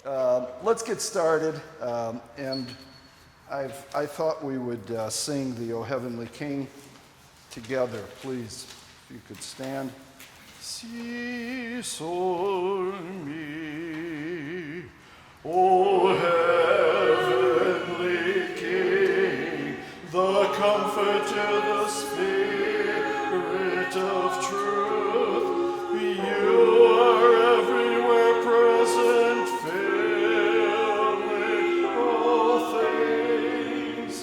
Let's get started, and I thought we would sing the O Heavenly King together. Please, if you could stand. Si sol mi, O heavenly King, the comforter, the Spirit of truth, you are everywhere present, filling all things,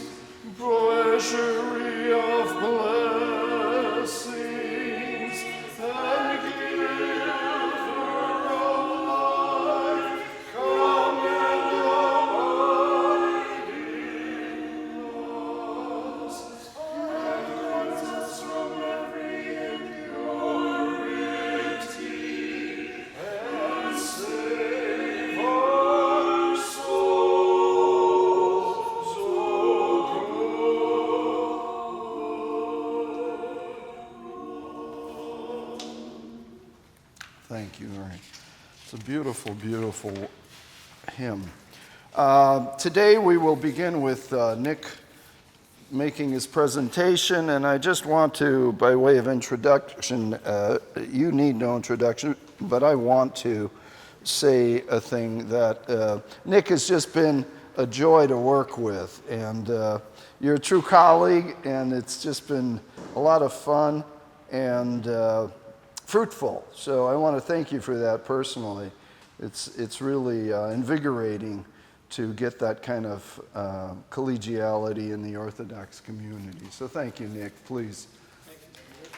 treasury of blessings, and giver of life, come and abide in us, and cleanse us from every impurity, and save our souls, O God. Thank you, Mary. It's a beautiful, beautiful hymn. Today we will begin with Nick making his presentation, and I just want to, by way of introduction, you need no introduction, but I want to say a thing that Nick has just been a joy to work with, and you're a true colleague, and it's just been a lot of fun and fruitful. So I want to thank you for that personally. It's really invigorating to get that kind of collegiality in the Orthodox community. So thank you, Nick. Please. Thank you, Peter.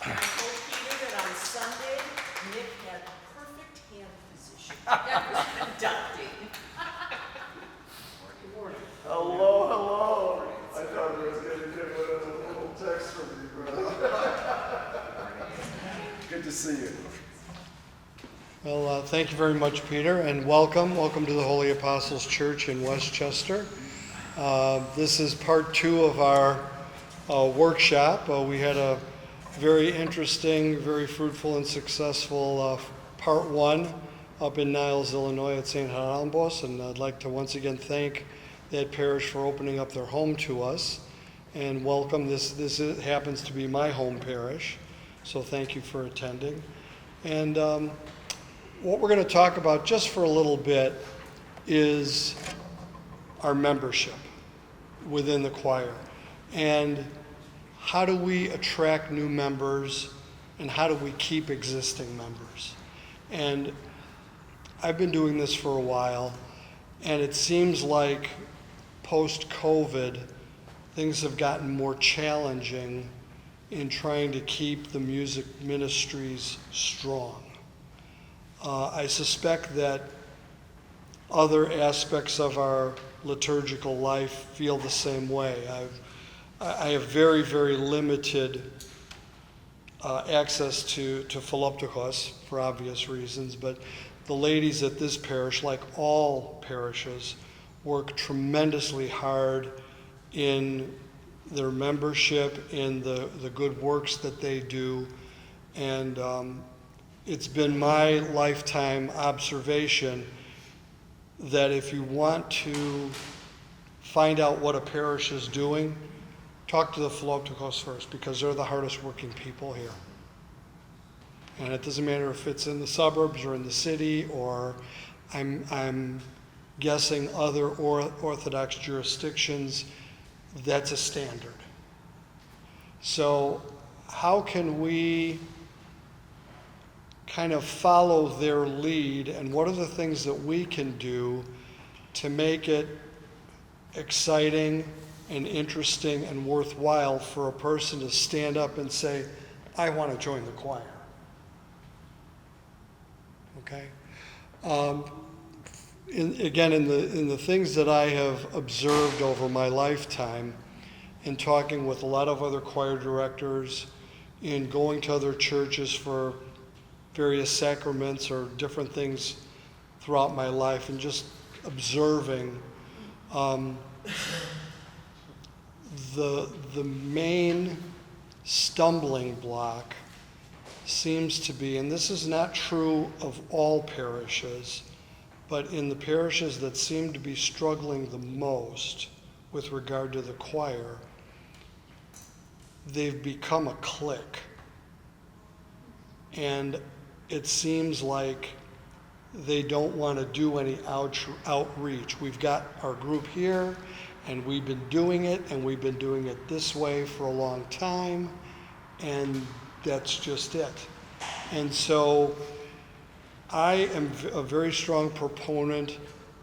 I told Peter that on Sunday, Nick had a perfect hand position. That was conducting. Good morning. Hello, hello. I thought I was going to get a little text from you, brother. Good to see you. Well, thank you very much, Peter, and welcome. Welcome to the Holy Apostles Church in Westchester. This is part 2 of our workshop. We had a very interesting, very fruitful and successful part 1 up in Niles, Illinois at St. Paloumpis, and I'd like to once again thank that parish for opening up their home to us and welcome. This happens to be my home parish, so thank you for attending. And what we're going to talk about just for a little bit is our membership within the choir, and how do we attract new members, and how do we keep existing members. And I've been doing this for a while, and it seems like post-COVID, things have gotten more challenging in trying to keep the music ministries strong. I suspect that other aspects of our liturgical life feel the same way. I have very, very limited access to Paloumpis for obvious reasons, but the ladies at this parish, like all parishes, work tremendously hard in their membership, in the good works that they do, and it's been my lifetime observation that if you want to find out what a parish is doing, talk to the Paloumpis first, because they're the hardest working people here. And it doesn't matter if it's in the suburbs or in the city, or I'm guessing other Orthodox jurisdictions, that's a standard. So how can we kind of follow their lead, and what are the things that we can do to make it exciting and interesting and worthwhile for a person to stand up and say, I want to join the choir. Okay? In the things that I have observed over my lifetime, in talking with a lot of other choir directors, in going to other churches for various sacraments or different things throughout my life, and just observing, the main stumbling block seems to be, and this is not true of all parishes, but in the parishes that seem to be struggling the most with regard to the choir, they've become a clique. And it seems like they don't want to do any outreach. We've got our group here, and we've been doing it, and we've been doing it this way for a long time, and that's just it. And so I am a very strong proponent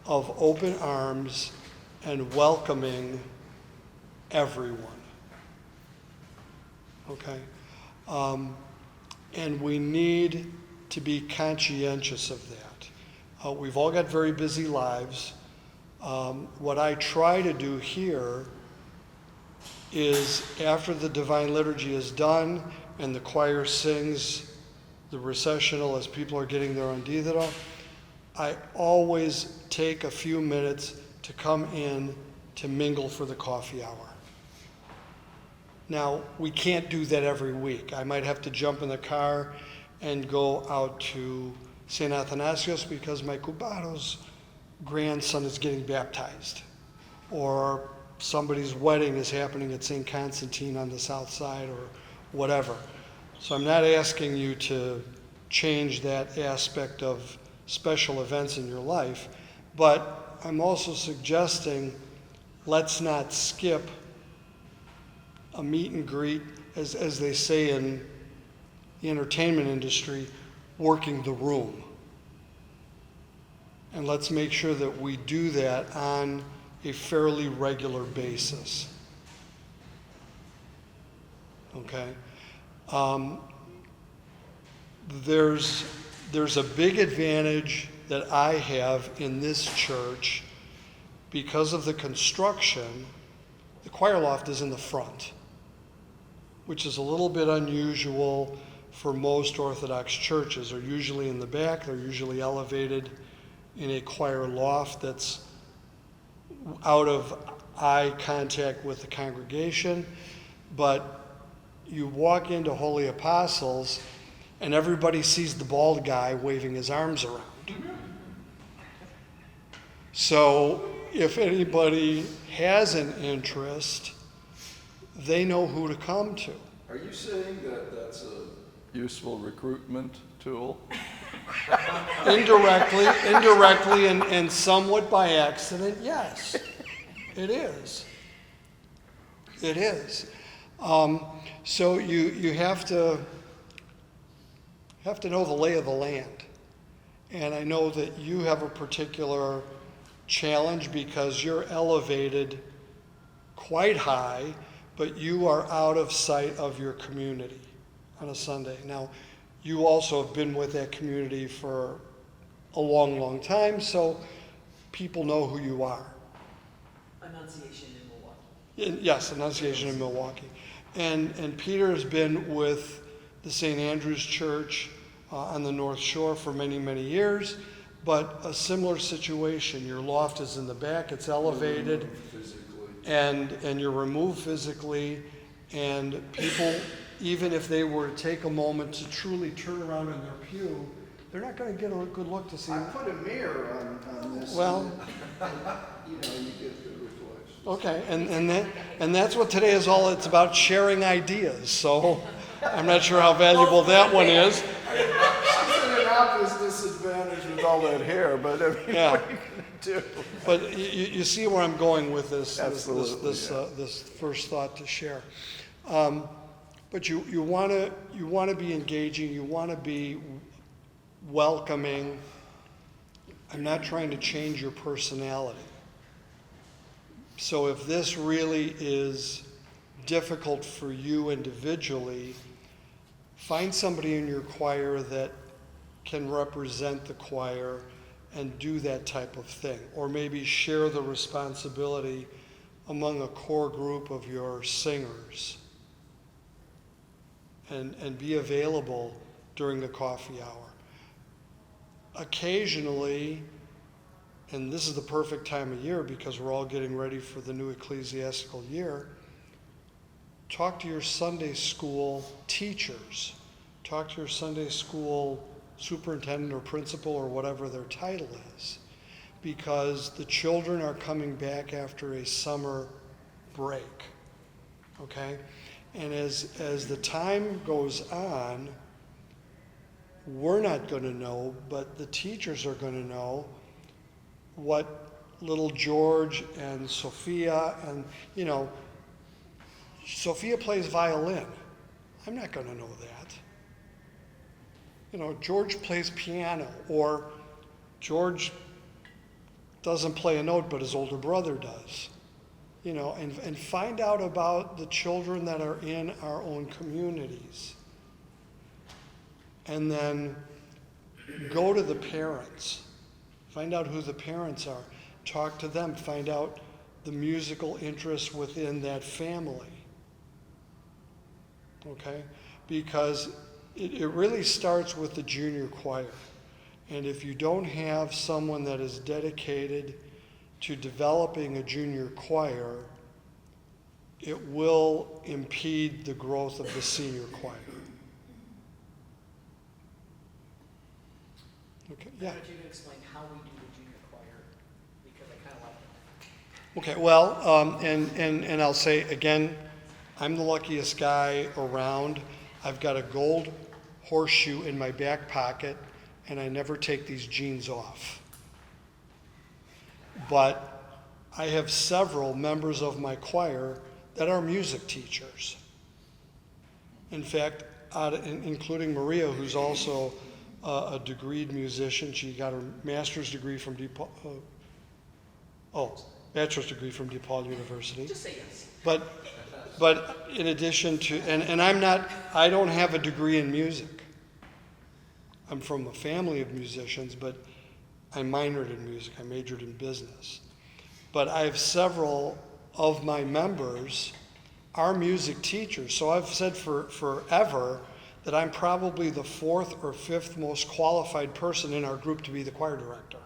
of open arms and welcoming everyone. Okay? And we need to be conscientious of that. We've all got very busy lives. What I try to do here is after the Divine Liturgy is done and the choir sings the recessional as people are getting their Ondidero, I always take a few minutes to come in to mingle for the coffee hour. Now, we can't do that every week. I might have to jump in the car and go out to St. Athanasios because my cubado's grandson is getting baptized, or somebody's wedding is happening at St. Constantine on the south side, or whatever. So I'm not asking you to change that aspect of special events in your life, but I'm also suggesting let's not skip a meet and greet, as they say in the entertainment industry, working the room. And let's make sure that we do that on a fairly regular basis. Okay? There's a big advantage that I have in this church because of the construction. The choir loft is in the front, which is a little bit unusual for most Orthodox churches. They're usually in the back. They're usually elevated in a choir loft that's out of eye contact with the congregation. But you walk into Holy Apostles and everybody sees the bald guy waving his arms around. So if anybody has an interest, they know who to come to. Are you saying that that's a useful recruitment tool? Indirectly, and somewhat by accident, yes, it is. It is. So you have to know the lay of the land, and I know that you have a particular challenge because you're elevated quite high, but you are out of sight of your community on a Sunday. Now, you also have been with that community for a long, long time, so people know who you are. Annunciation in Milwaukee. Yes, Annunciation in Milwaukee. And Peter has been with the St. Andrew's Church on the North Shore for many, many years, but a similar situation. Your loft is in the back, it's elevated, and you're removed physically, and people, even if they were to take a moment to truly turn around in their pew, they're not going to get a good look to see. I put a mirror on this. Well, you get good reflection. okay, and that's what today is all. It's about sharing ideas. So I'm not sure how valuable that one is. She's at an obvious disadvantage with all that hair, but I mean, Yeah. what are you going to do? But you see where I'm going with this. Absolutely, This first thought to share. But you want to be engaging. You want to be welcoming. I'm not trying to change your personality. So if this really is difficult for you individually, find somebody in your choir that can represent the choir and do that type of thing. Or maybe share the responsibility among a core group of your singers. And be available during the coffee hour. Occasionally, and this is the perfect time of year because we're all getting ready for the new ecclesiastical year, talk to your Sunday school teachers. Talk to your Sunday school superintendent or principal or whatever their title is. because the children are coming back after a summer break, okay? And as the time goes on, we're not going to know, but the teachers are going to know what little George and Sophia and, Sophia plays violin. I'm not going to know that. George plays piano, or George doesn't play a note, but his older brother does. And find out about the children that are in our own communities. And then go to the parents. Find out who the parents are. Talk to them. Find out the musical interests within that family. Okay? Because it really starts with the junior choir. And if you don't have someone that is dedicated to developing a junior choir, it will impede the growth of the senior choir. Okay, yeah. Why don't you explain how we do the junior choir, because I kind of like it. Okay, well, and I'll say again, I'm the luckiest guy around. I've got a gold horseshoe in my back pocket, and I never take these jeans off. But I have several members of my choir that are music teachers. In fact, including Maria, who's also a degreed musician. She got her master's degree from bachelor's degree from DePaul University. Just say yes. But in addition to, and I don't have a degree in music. I'm from a family of musicians, but I minored in music. I majored in business. But I have several of my members are music teachers. So I've said forever that I'm probably the fourth or fifth most qualified person in our group to be the choir director.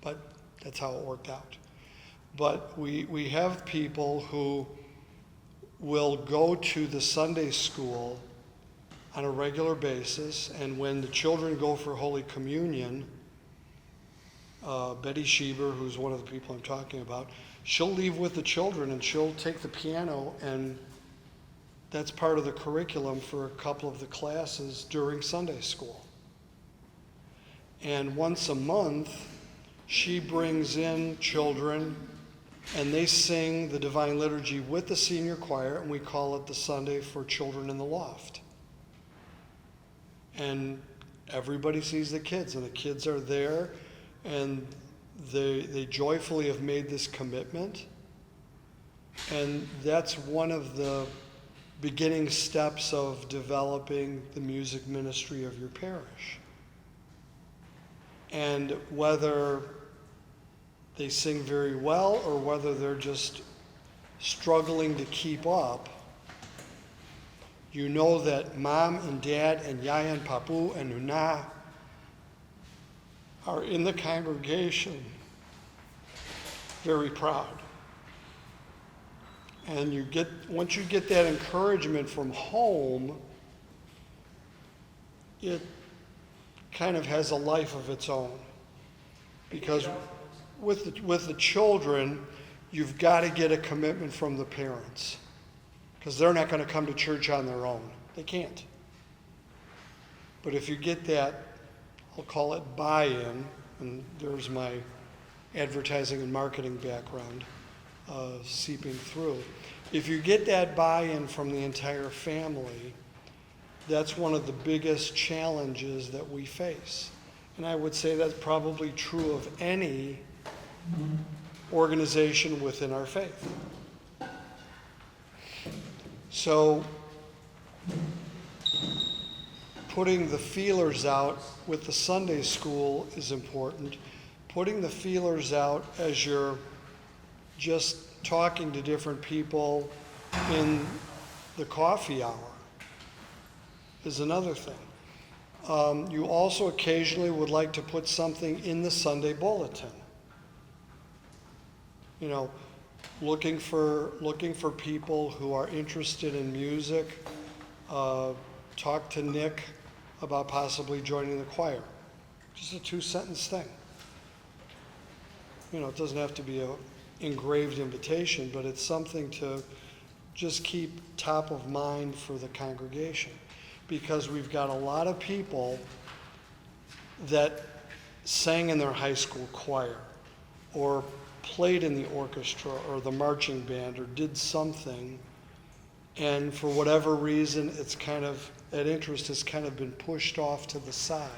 But that's how it worked out. But we have people who will go to the Sunday school on a regular basis, and when the children go for Holy Communion, Betty Schieber, who's one of the people I'm talking about, she'll leave with the children and she'll take the piano, and that's part of the curriculum for a couple of the classes during Sunday school. And once a month, she brings in children and they sing the Divine Liturgy with the senior choir, and we call it the Sunday for Children in the Loft. And everybody sees the kids, and the kids are there, and they joyfully have made this commitment. And that's one of the beginning steps of developing the music ministry of your parish. And whether they sing very well or whether they're just struggling to keep up, you know that mom and dad and Yaya and Papu and Nuna are in the congregation very proud. And once you get that encouragement from home, it kind of has a life of its own. Because with the children, you've got to get a commitment from the parents, because they're not going to come to church on their own. They can't. But if you get that, I'll call it buy-in, and there's my advertising and marketing background seeping through. If you get that buy-in from the entire family, that's one of the biggest challenges that we face. And I would say that's probably true of any organization within our faith. So, putting the feelers out with the Sunday school is important. Putting the feelers out as you're just talking to different people in the coffee hour is another thing. You also occasionally would like to put something in the Sunday bulletin. Looking for people who are interested in music. Talk to Nick about possibly joining the choir. Just a 2-sentence thing. it doesn't have to be a engraved invitation, but it's something to just keep top of mind for the congregation. Because we've got a lot of people that sang in their high school choir or played in the orchestra or the marching band or did something, and for whatever reason that interest has kind of been pushed off to the side.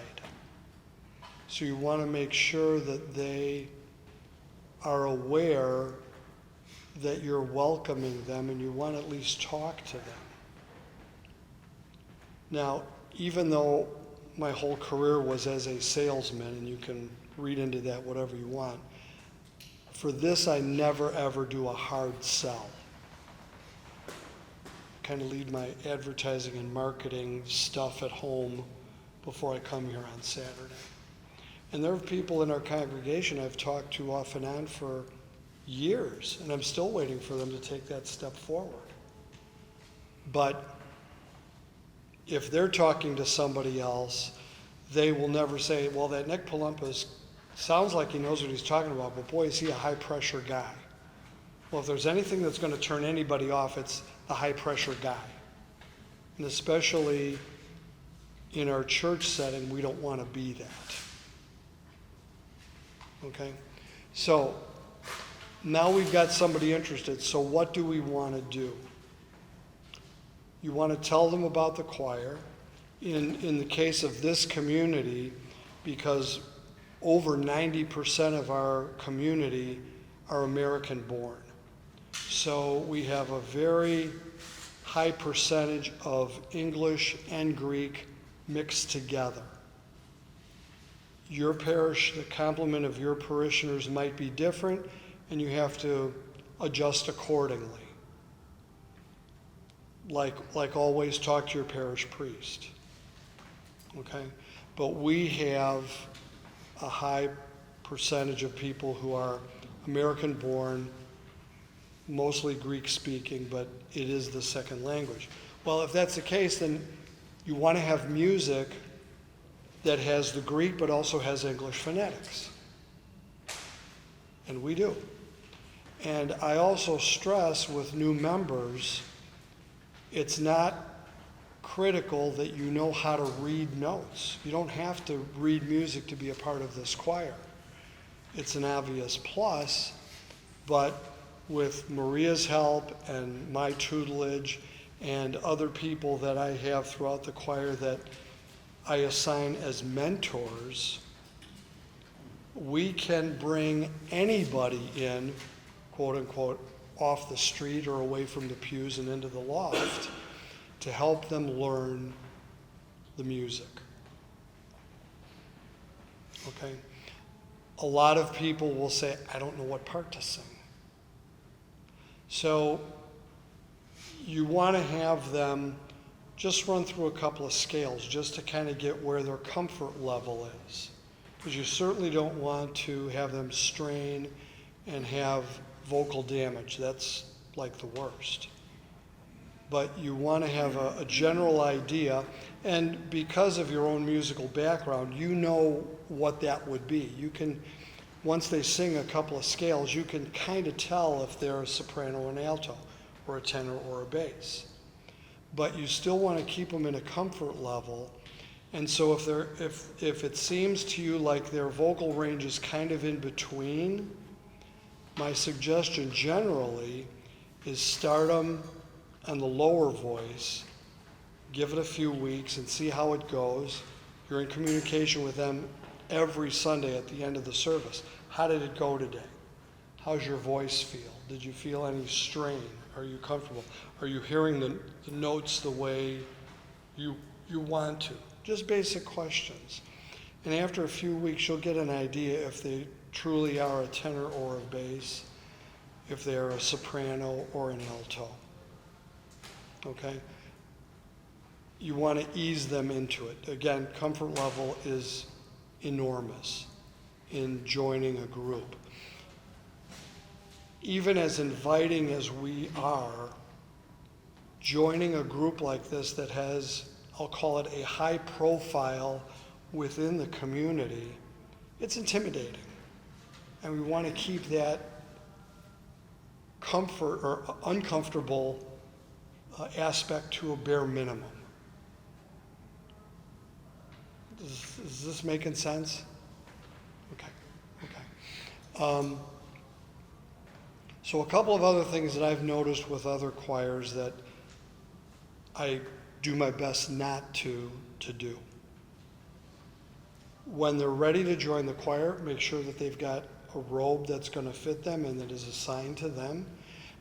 So you want to make sure that they are aware that you're welcoming them and you want to at least talk to them. Now, even though my whole career was as a salesman, and you can read into that whatever you want, for this I never ever do a hard sell. Kind of leave my advertising and marketing stuff at home before I come here on Saturday. And there are people in our congregation I've talked to off and on for years, and I'm still waiting for them to take that step forward. But if they're talking to somebody else, they will never say, well, that Nick Paloumpis sounds like he knows what he's talking about, but boy, is he a high-pressure guy. Well, if there's anything that's going to turn anybody off, it's the high-pressure guy. And especially in our church setting, we don't want to be that. Okay? So now we've got somebody interested, so what do we want to do? You want to tell them about the choir. In the case of this community, because over 90% of our community are American born. So we have a very high percentage of English and Greek mixed together. Your parish, the complement of your parishioners might be different, and you have to adjust accordingly. Like always, talk to your parish priest. Okay? But we have a high percentage of people who are American born, mostly Greek speaking, but it is the second language. Well, if that's the case, then you want to have music that has the Greek but also has English phonetics. And we do. And I also stress with new members, it's not critical that you know how to read notes. You don't have to read music to be a part of this choir. It's an obvious plus, but with Maria's help and my tutelage and other people that I have throughout the choir that I assign as mentors, we can bring anybody in, quote unquote, off the street or away from the pews and into the loft to help them learn the music. Okay? A lot of people will say, I don't know what part to sing. So you want to have them just run through a couple of scales just to kind of get where their comfort level is. Because you certainly don't want to have them strain and have vocal damage. That's like the worst. But you want to have a general idea, and because of your own musical background, you know what that would be. You can, once they sing a couple of scales, you can kind of tell if they're a soprano or an alto, or a tenor or a bass. But you still want to keep them in a comfort level, and so if it seems to you like their vocal range is kind of in between, my suggestion generally is start them on the lower voice, give it a few weeks and see how it goes. You're in communication with them every Sunday at the end of the service. How did it go today? How's your voice feel? Did you feel any strain? Are you comfortable? Are you hearing the notes the way you want to? Just basic questions. And after a few weeks, you'll get an idea if they truly are a tenor or a bass, if they're a soprano or an alto. Okay? You want to ease them into it. Again, comfort level is enormous in joining a group. Even as inviting as we are, joining a group like this that has, I'll call it a high profile within the community, it's intimidating. and we want to keep that comfort or uncomfortable aspect to a bare minimum. Is this making sense? Okay. So a couple of other things that I've noticed with other choirs that I do my best not to do. When they're ready to join the choir, make sure that they've got a robe that's going to fit them and that is assigned to them.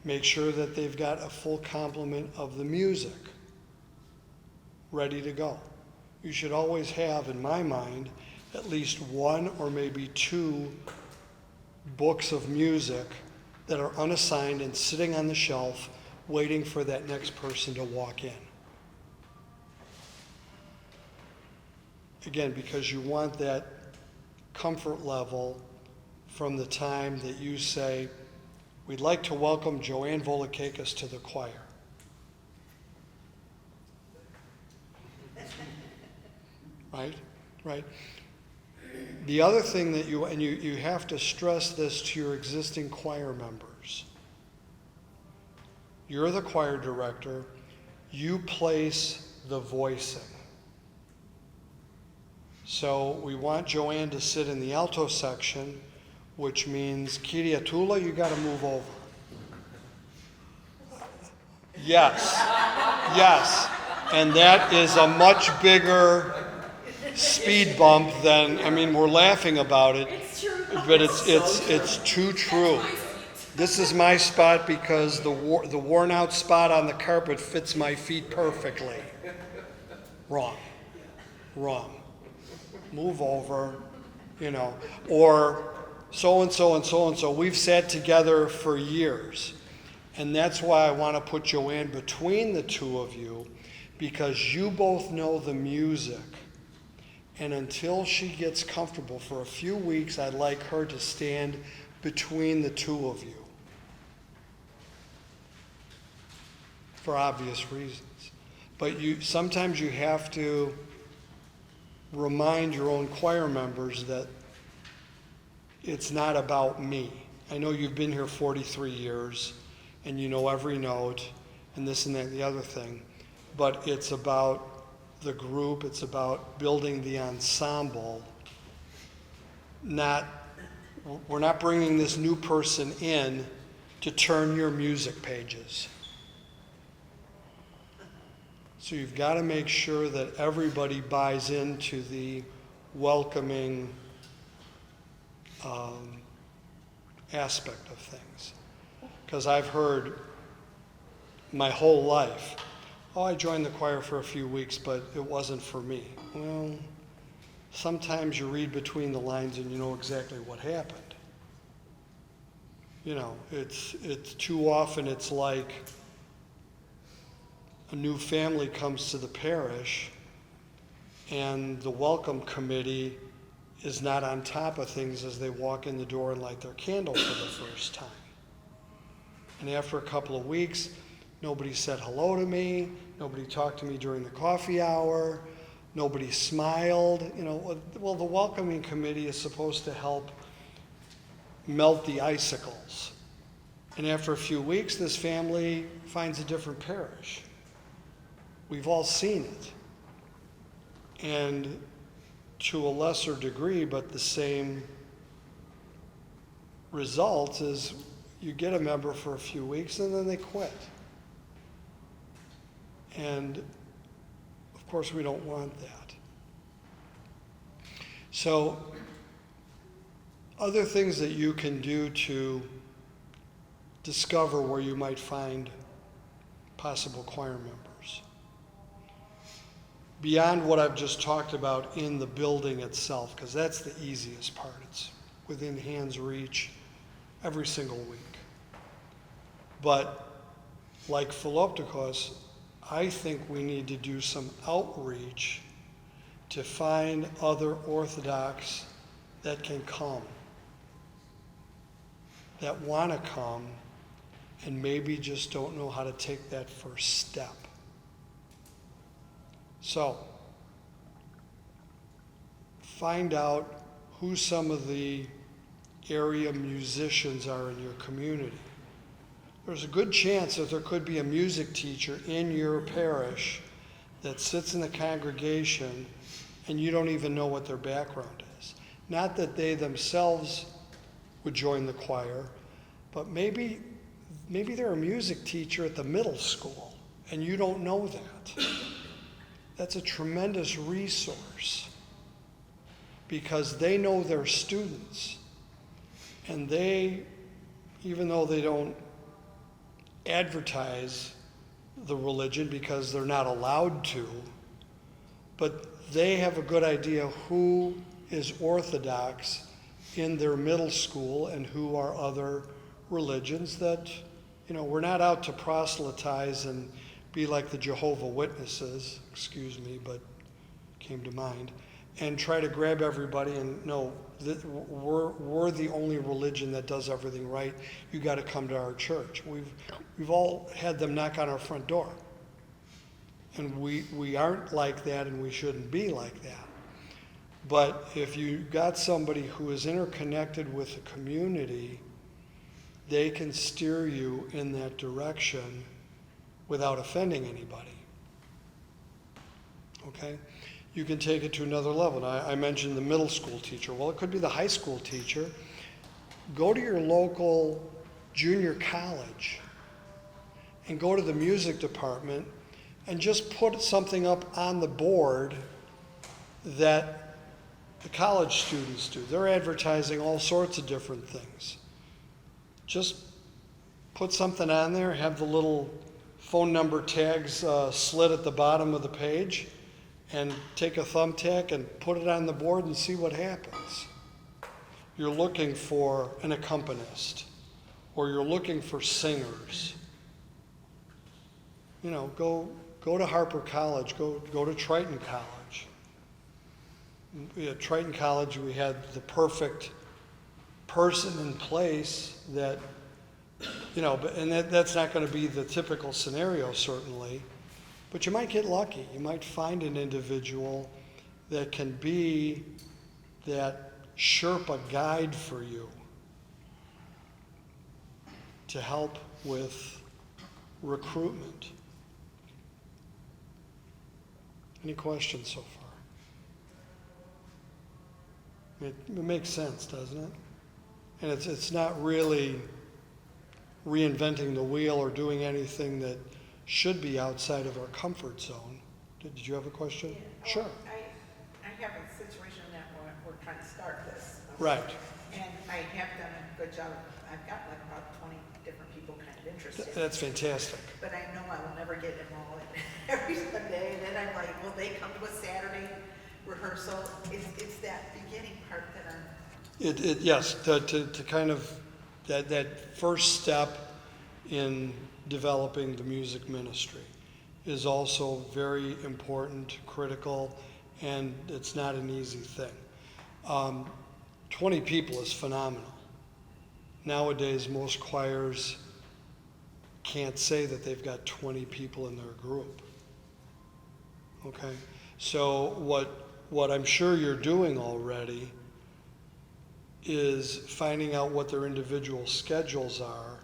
Make sure that they've got a full complement of the music ready to go. You should always have, in my mind, at least one or maybe two books of music that are unassigned and sitting on the shelf waiting for that next person to walk in. Again, because you want that comfort level from the time that you say, we'd like to welcome Joanne Volokakis to the choir. Right? The other thing that you have to stress this to your existing choir members. You're the choir director. You place the voicing. So we want Joanne to sit in the alto section, which means, Kyria Tula, you got to move over. Yes. And that is a much bigger speed bump than, we're laughing about it, but it's too true. This is my spot because the worn out spot on the carpet fits my feet perfectly. Wrong. Move over, or so-and-so and so-and-so. We've sat together for years. And that's why I want to put Joanne between the two of you, because you both know the music. And until she gets comfortable for a few weeks, I'd like her to stand between the two of you. For obvious reasons. But sometimes you have to remind your own choir members that it's not about me. I know you've been here 43 years and you know every note and this and that and the other thing, but it's about the group, it's about building the ensemble. We're not bringing this new person in to turn your music pages. So you've got to make sure that everybody buys into the welcoming aspect of things. Because I've heard my whole life, I joined the choir for a few weeks, but it wasn't for me. Well, sometimes you read between the lines and you know exactly what happened. It's too often it's like a new family comes to the parish and the welcome committee is not on top of things as they walk in the door and light their candle for the first time. And after a couple of weeks, nobody said hello to me, nobody talked to me during the coffee hour, nobody smiled. Well, the welcoming committee is supposed to help melt the icicles. And after a few weeks, this family finds a different parish. We've all seen it. And to a lesser degree, but the same result is you get a member for a few weeks and then they quit. And of course, we don't want that. So, other things that you can do to discover where you might find possible choir members. Beyond what I've just talked about in the building itself, because that's the easiest part. It's within hand's reach every single week. But like Paloumpis, I think we need to do some outreach to find other Orthodox that can come, that want to come, and maybe just don't know how to take that first step. So, find out who some of the area musicians are in your community. There's a good chance that there could be a music teacher in your parish that sits in the congregation and you don't even know what their background is. Not that they themselves would join the choir, but maybe they're a music teacher at the middle school and you don't know that. That's a tremendous resource because they know their students, and they, even though they don't advertise the religion because they're not allowed to, but they have a good idea who is Orthodox in their middle school and who are other religions that, we're not out to proselytize and be like the Jehovah Witnesses, excuse me, but came to mind, and try to grab everybody and no, we're the only religion that does everything right. You got to come to our church. We've all had them knock on our front door, and we aren't like that, and we shouldn't be like that. But if you got somebody who is interconnected with the community, they can steer you in that direction without offending anybody. Okay? You can take it to another level. Now, I mentioned the middle school teacher. Well, it could be the high school teacher. Go to your local junior college and go to the music department and just put something up on the board that the college students do. They're advertising all sorts of different things. Just put something on there, have the little phone number tags slid at the bottom of the page, and take a thumbtack and put it on the board and see what happens. You're looking for an accompanist, or you're looking for singers. Go to Harper College, go to Triton College. At Triton College, we had the perfect person in place that, and that's not going to be the typical scenario, certainly, but you might get lucky. You might find an individual that can be that Sherpa guide for you to help with recruitment. Any questions so far? It makes sense, doesn't it? And it's not really reinventing the wheel or doing anything that should be outside of our comfort zone. Did you have a question? Yeah. Sure. I have a situation that we're trying to start this. Right. And I have done a good job. I've got like about 20 different people kind of interested. That's fantastic. But I know I will never get enrolled every Sunday. And then I'm like, will they come to a Saturday rehearsal? It's that beginning part that I'm... Yes, to kind of that first step in developing the music ministry is also very important, critical, and it's not an easy thing. 20 people is phenomenal. Nowadays, most choirs can't say that they've got 20 people in their group. Okay? So what I'm sure you're doing already is finding out what their individual schedules are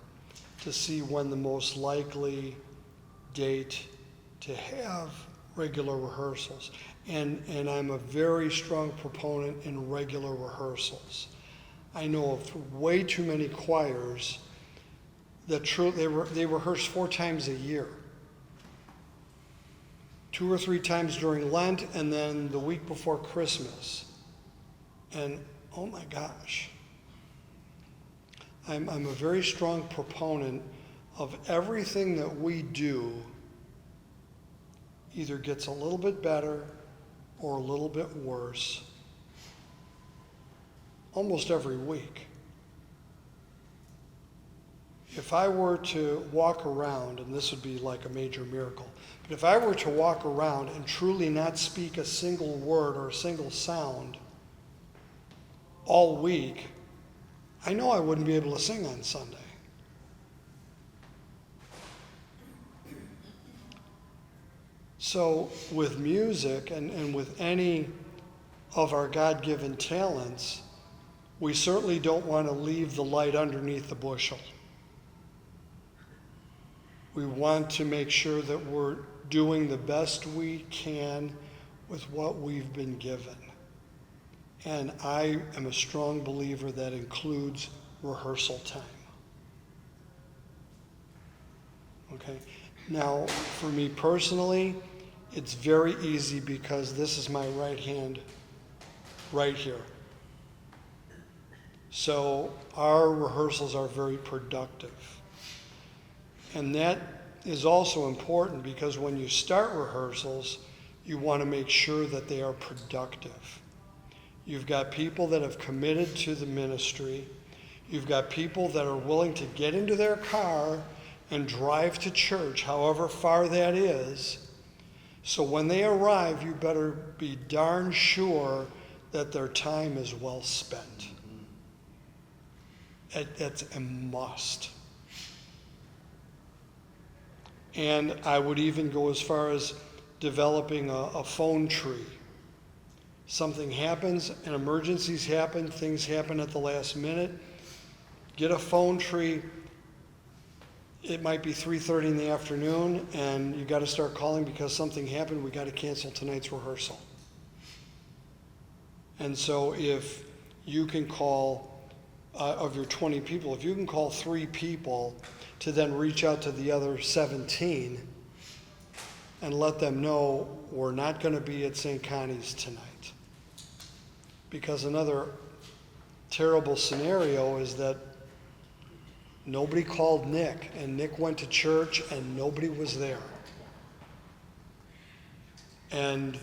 to see when the most likely date to have regular rehearsals. And I'm a very strong proponent in regular rehearsals. I know of way too many choirs that they rehearse 4 times a year. 2 or 3 times during Lent and then the week before Christmas. And oh my gosh. I'm a very strong proponent of everything that we do either gets a little bit better or a little bit worse almost every week. If I were to walk around, and this would be like a major miracle, but if I were to walk around and truly not speak a single word or a single sound all week, I know I wouldn't be able to sing on Sunday. So with music and with any of our God-given talents, we certainly don't want to leave the light underneath the bushel. We want to make sure that we're doing the best we can with what we've been given. And I am a strong believer that includes rehearsal time. Okay? Now, for me personally, it's very easy because this is my right hand right here. So our rehearsals are very productive. And that is also important because when you start rehearsals, you want to make sure that they are productive. You've got people that have committed to the ministry. You've got people that are willing to get into their car and drive to church, however far that is. So when they arrive, you better be darn sure that their time is well spent. That's a must. And I would even go as far as developing a phone tree. Something happens, and emergencies happen, things happen at the last minute. Get a phone tree. It might be 3:30 in the afternoon, and you got to start calling because something happened. We got to cancel tonight's rehearsal. And so if you can call, of your 20 people, if you can call 3 people to then reach out to the other 17 and let them know we're not going to be at St. Connie's tonight. Because another terrible scenario is that nobody called Nick, and Nick went to church and nobody was there. And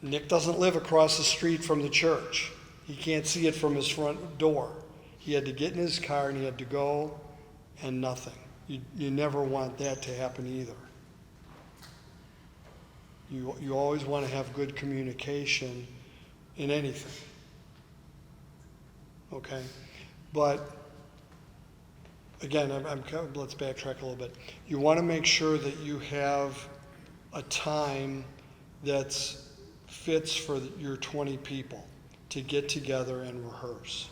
Nick doesn't live across the street from the church. He can't see it from his front door. He had to get in his car and he had to go, and nothing. You never want that to happen either. You always want to have good communication in anything. Okay? But again, let's backtrack a little bit. You want to make sure that you have a time that fits for your 20 people to get together and rehearse.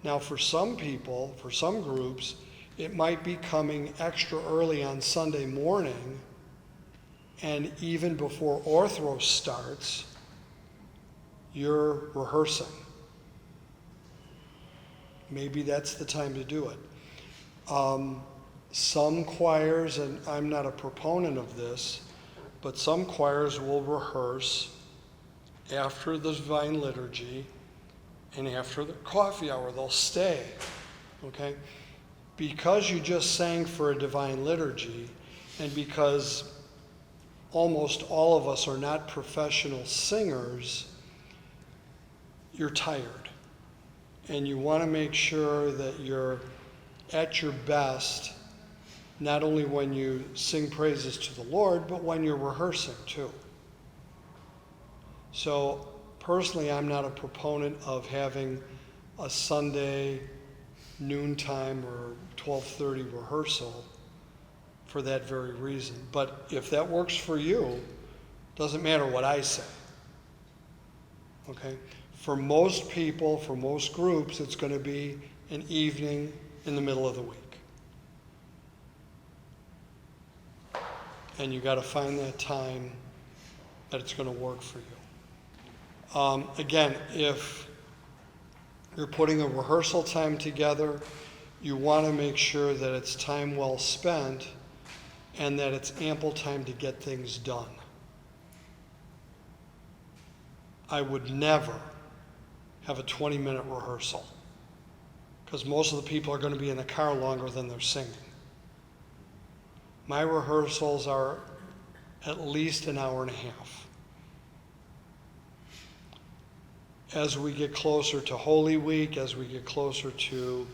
Now, for some people, for some groups, it might be coming extra early on Sunday morning, and even before Orthodox starts, you're rehearsing. Maybe that's the time to do it. Some choirs, and I'm not a proponent of this, but some choirs will rehearse after the Divine Liturgy and after the coffee hour. They'll stay, okay? Because you just sang for a Divine Liturgy, and because almost all of us are not professional singers, you're tired. And you want to make sure that you're at your best, not only when you sing praises to the Lord, but when you're rehearsing too. So personally, I'm not a proponent of having a Sunday noontime or 12:30 rehearsal for that very reason. But if that works for you, doesn't matter what I say. Okay? For most people, for most groups, it's going to be an evening in the middle of the week. And you got to find that time that it's going to work for you. Again, if you're putting a rehearsal time together, you want to make sure that it's time well spent and that it's ample time to get things done. I would never have a 20-minute rehearsal because most of the people are going to be in the car longer than they're singing. My rehearsals are at least an hour and a half. As we get closer to Holy Week, as we get closer to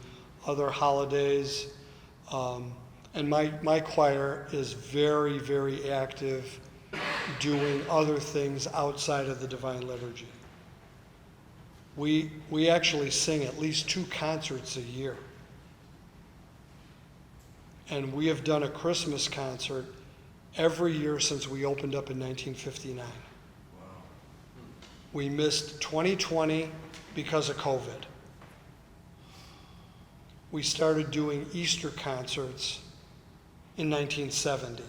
other holidays, and my choir is very, very active doing other things outside of the Divine Liturgy. We actually sing at least 2 concerts a year. And we have done a Christmas concert every year since we opened up in 1959. We missed 2020 because of COVID. We started doing Easter concerts in 1970.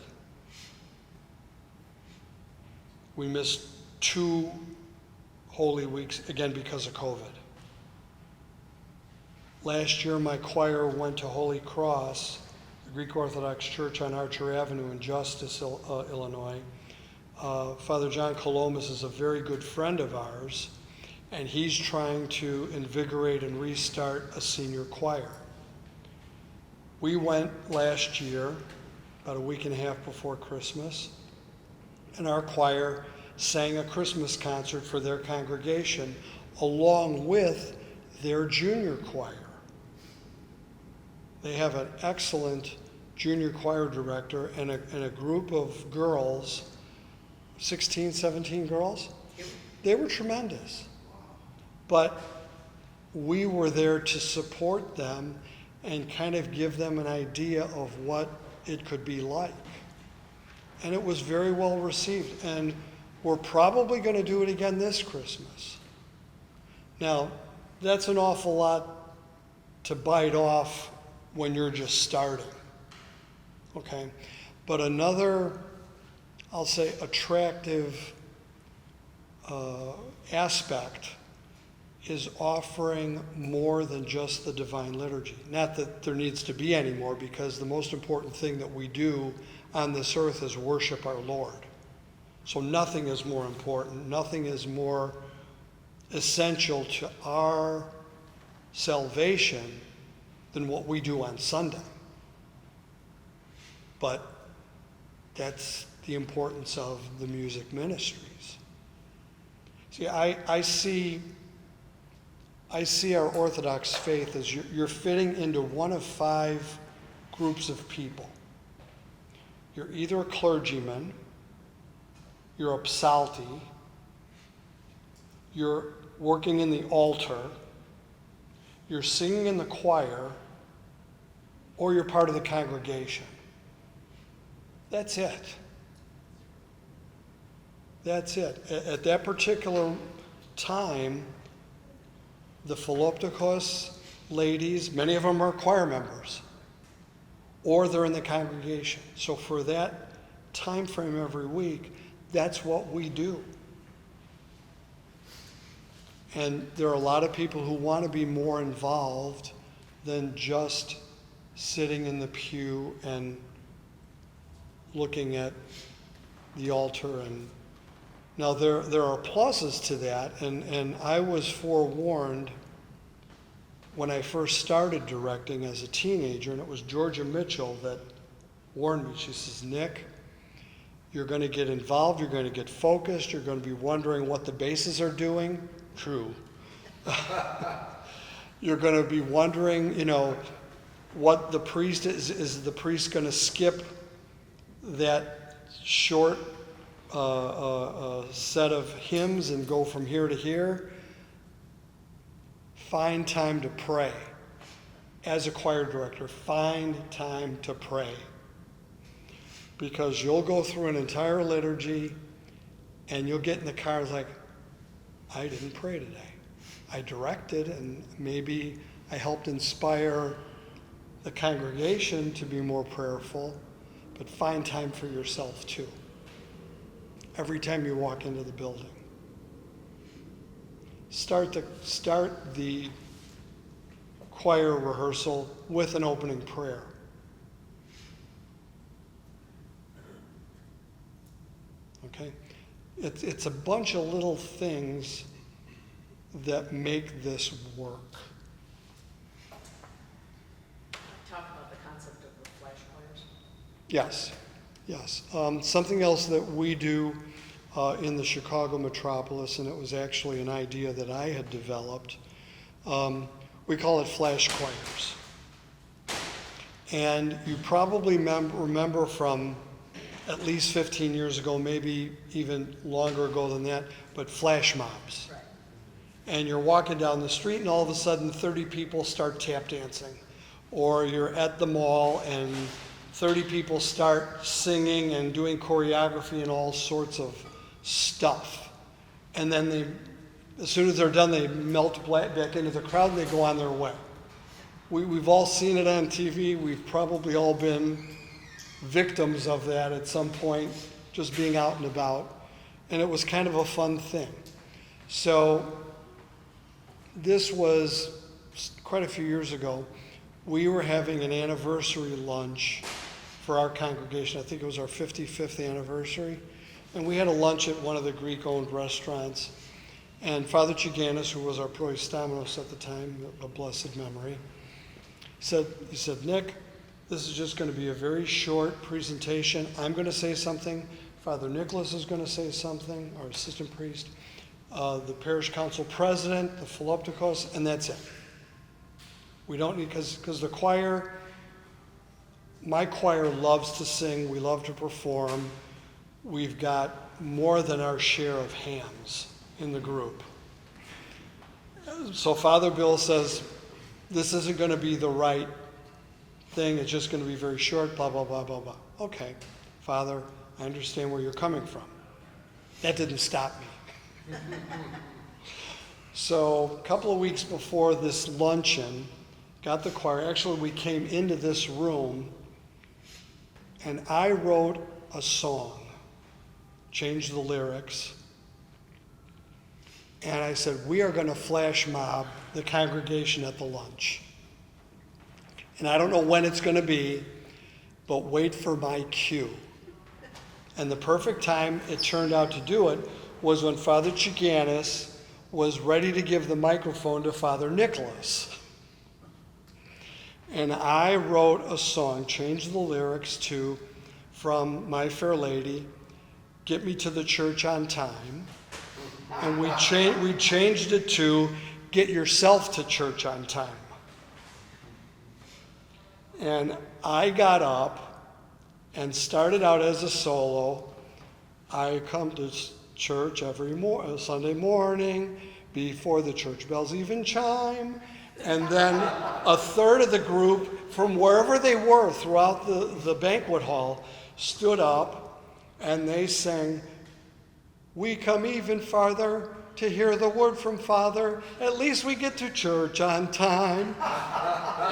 We missed 2 Holy Weeks, again, because of COVID. Last year, my choir went to Holy Cross, the Greek Orthodox Church on Archer Avenue in Justice, Illinois. Father John Paloumpis is a very good friend of ours, and he's trying to invigorate and restart a senior choir. We went last year, about a week and a half before Christmas, and our choir sang a Christmas concert for their congregation along with their junior choir. They have an excellent junior choir director and a group of girls, 16, 17 girls. They were tremendous. But we were there to support them and kind of give them an idea of what it could be like. And it was very well received. And we're probably going to do it again this Christmas. Now, that's an awful lot to bite off when you're just starting. Okay? But another, I'll say, attractive aspect is offering more than just the Divine Liturgy. Not that there needs to be any more, because the most important thing that we do on this earth is worship our Lord. So nothing is more important, nothing is more essential to our salvation than what we do on Sunday. But that's the importance of the music ministries. See, I see our Orthodox faith as you're fitting into one of 5 groups of people. You're either a clergyman, you're a psalty, you're working in the altar, you're singing in the choir, or you're part of the congregation. That's it. That's it. At that particular time, the Paloumpis ladies, many of them are choir members, or they're in the congregation. So for that time frame every week, that's what we do. And there are a lot of people who want to be more involved than just sitting in the pew and looking at the altar. And now there are pluses to that, and I was forewarned when I first started directing as a teenager, and it was Georgia Mitchell that warned me. She says, "Nick, you're going to get involved, you're going to get focused, you're going to be wondering what the basses are doing." True. You're going to be wondering, what the priest is the priest going to skip that short set of hymns and go from here to here? Find time to pray. As a choir director, find time to pray. Because you'll go through an entire liturgy and you'll get in the car like, I didn't pray today. I directed, and maybe I helped inspire the congregation to be more prayerful, but find time for yourself too. Every time you walk into the building. Start the choir rehearsal with an opening prayer. Okay? It's a bunch of little things that make this work. Talk about the concept of the flash choirs. Yes. Something else that we do in the Chicago metropolis, and it was actually an idea that I had developed, we call it flash choirs. And you probably remember from at least 15 years ago, maybe even longer ago than that, but flash mobs. Right. And you're walking down the street and all of a sudden 30 people start tap dancing. Or you're at the mall and 30 people start singing and doing choreography and all sorts of stuff. And then they as soon as they're done, they melt back into the crowd and they go on their way. We've all seen it on TV. We've probably all been victims of that at some point, just being out and about. And it was kind of a fun thing. So this was quite a few years ago. We were having an anniversary lunch for our congregation. I think it was our 55th anniversary. And we had a lunch at one of the Greek-owned restaurants. And Father Chiganis, who was our proistamenos at the time, a blessed memory, he said, Nick, this is just going to be a very short presentation. I'm going to say something. Father Nicholas is going to say something, our assistant priest, the parish council president, the Paloumpis, and that's it. We don't need, because the choir, my choir loves to sing. We love to perform. We've got more than our share of hands in the group. So Father Bill says, this isn't going to be the right thing. It's just going to be very short, blah, blah, blah, blah, blah. Okay, Father, I understand where you're coming from. That didn't stop me. So a couple of weeks before this luncheon, got the choir. Actually, we came into this room, and I wrote a song, changed the lyrics, and I said, we are going to flash mob the congregation at the lunch. And I don't know when it's going to be, but wait for my cue. And the perfect time it turned out to do it was when Father Chiganis was ready to give the microphone to Father Nicholas. And I wrote a song, changed the lyrics to, from My Fair Lady, Get Me to the Church on Time. And we changed it to Get Yourself to Church on Time. And I got up and started out as a solo. I come to church every Sunday morning before the church bells even chime. And then a third of the group from wherever they were throughout the banquet hall stood up and they sang, we come even farther to hear the word from Father. At least we get to church on time.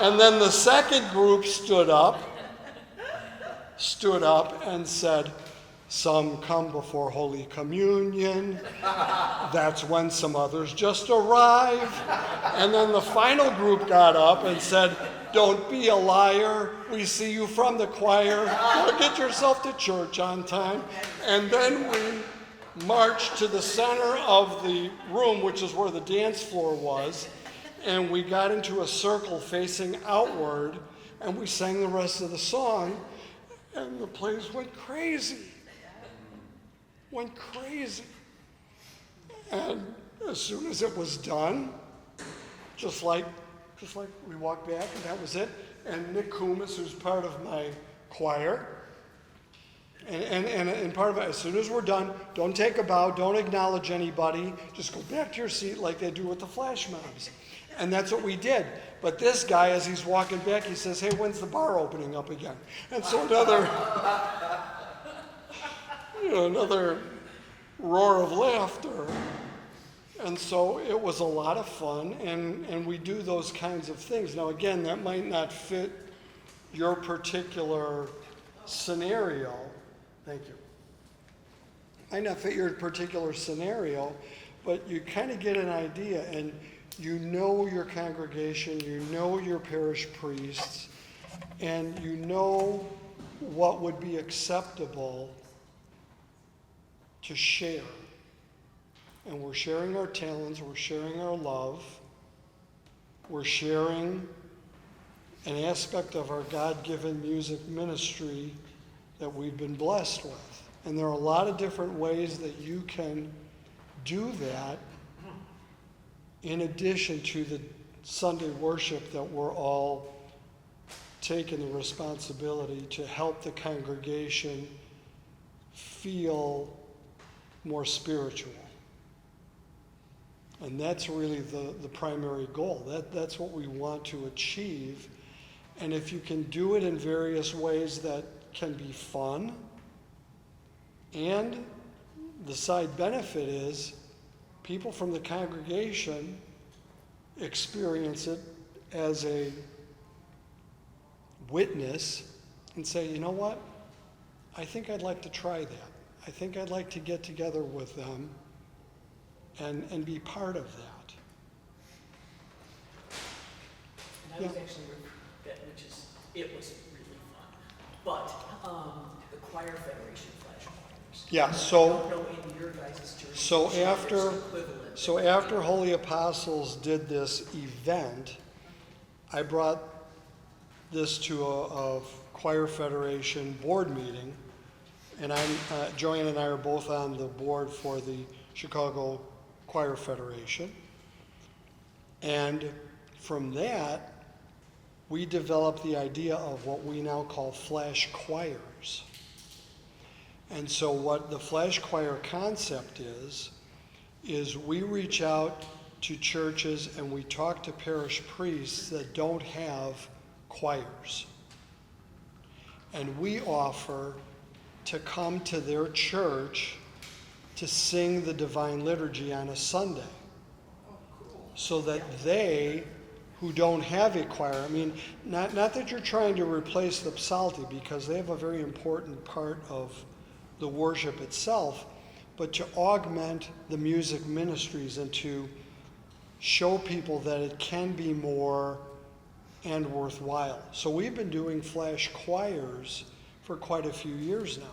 And then the second group stood up and said, some come before Holy Communion. That's when some others just arrive. And then the final group got up and said, don't be a liar. We see you from the choir. Now get yourself to church on time. And then we marched to the center of the room, which is where the dance floor was, and we got into a circle facing outward, and we sang the rest of the song, and the place went crazy. And as soon as it was done, just like we walked back, and that was it, and Nick Kumis, who's part of my choir, and part of it, as soon as we're done, don't take a bow, don't acknowledge anybody, just go back to your seat like they do with the flash mobs. And that's what we did. But this guy, as he's walking back, he says, hey, when's the bar opening up again? And so another roar of laughter. And so it was a lot of fun, and we do those kinds of things. Now, again, that might not fit your particular scenario. Thank you. Might not fit your particular scenario, but you kind of get an idea, and you know your congregation, you know your parish priests, and you know what would be acceptable to share. And we're sharing our talents, we're sharing our love, we're sharing an aspect of our God-given music ministry that we've been blessed with. And there are a lot of different ways that you can do that in addition to the Sunday worship that we're all taking the responsibility to help the congregation feel more spiritual. And that's really the primary goal. That's what we want to achieve. And if you can do it in various ways that can be fun, and the side benefit is people from the congregation experience it as a witness and say, you know what? I think I'd like to try that. I think I'd like to get together with them and be part of that. And I was actually, it was really fun. But the Choir Federation flash choirs. Yeah, I so don't know in your guys' jurisdiction. so if there's after an equivalent. so after Holy Apostles did this event, I brought this to a Choir Federation board meeting, and Joanne and I are both on the board for the Chicago Choir Federation. And from that, we developed the idea of what we now call flash choirs. And so what the flash choir concept is we reach out to churches and we talk to parish priests that don't have choirs. And we offer to come to their church to sing the Divine Liturgy on a Sunday. So that they, who don't have a choir, I mean, not that you're trying to replace the psalty, because they have a very important part of the worship itself, but to augment the music ministries and to show people that it can be more and worthwhile. So we've been doing flash choirs for quite a few years now.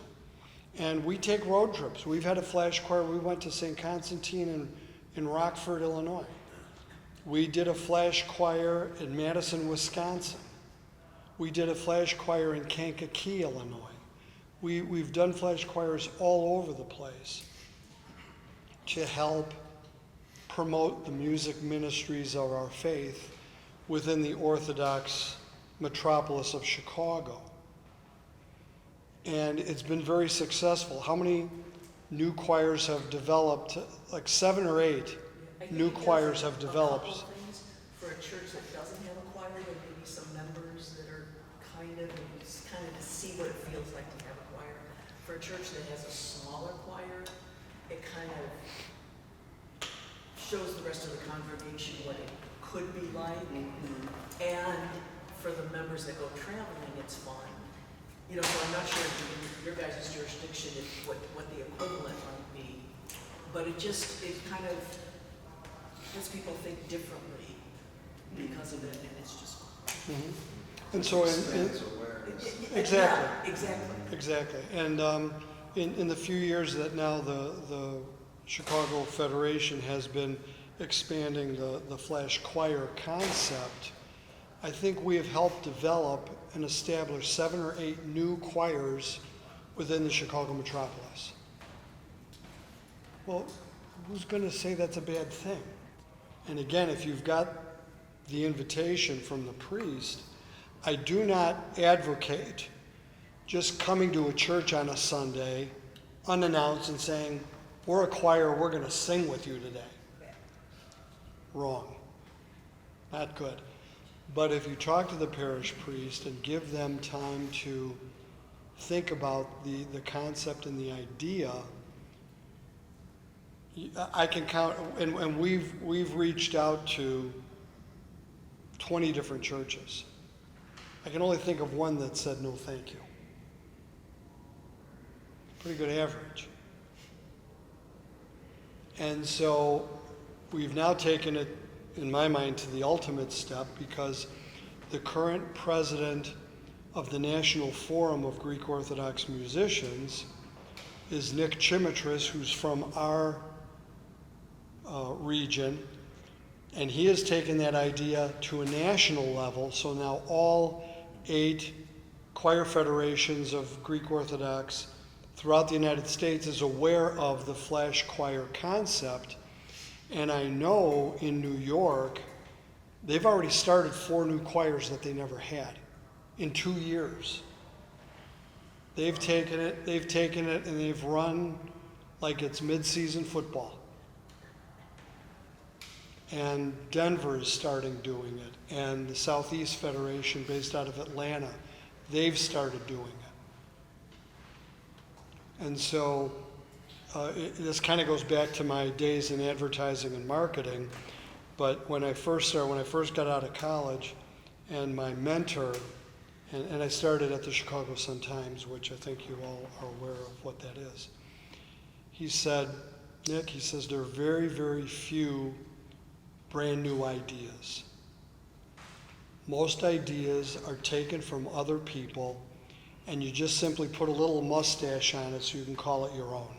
And we take road trips. We've had a flash choir. We went to St. Constantine in Rockford, Illinois. We did a flash choir in Madison, Wisconsin. We did a flash choir in Kankakee, Illinois. We've done flash choirs all over the place to help promote the music ministries of our faith within the Orthodox metropolis of Chicago. And it's been very successful. How many new choirs have developed? Like 7 or 8 new choirs have developed. A couple things. For a church that doesn't have a choir, there may be some members that are kind of to see what it feels like to have a choir. For a church that has a smaller choir, it kind of shows the rest of the congregation what it could be like. And for the members that go traveling, it's fun. You know, so I'm not sure in your guys' jurisdiction what the equivalent might be, but it kind of makes people think differently because of it, and it's just fun. And so, exactly. Yeah, Exactly. And in the few years that now the Chicago Federation has been expanding the flash choir concept, I think we have helped develop and establish 7 or 8 new choirs within the Chicago metropolis. Well, who's going to say that's a bad thing? And again, if you've got the invitation from the priest, I do not advocate just coming to a church on a Sunday unannounced and saying, we're a choir, we're going to sing with you today. Wrong. Not good. But if you talk to the parish priest and give them time to think about the concept and the idea, I can count, and we've reached out to 20 different churches. I can only think of one that said no thank you. Pretty good average. And so we've now taken it, in my mind, to the ultimate step, because the current president of the National Forum of Greek Orthodox Musicians is Nick Chimitris, who's from our region, and he has taken that idea to a national level. So now all 8 choir federations of Greek Orthodox throughout the United States is aware of the flash choir concept. And I know in New York, they've already started 4 new choirs that they never had in 2 years. They've taken it, and they've run like it's mid-season football. And Denver is starting doing it, and the Southeast Federation, based out of Atlanta, they've started doing it. And so this kind of goes back to my days in advertising and marketing, but when I first got out of college, and my mentor, and I started at the Chicago Sun-Times, which I think you all are aware of what that is. He said, Nick, he says, there are very, very few brand new ideas. Most ideas are taken from other people, and you just simply put a little mustache on it so you can call it your own.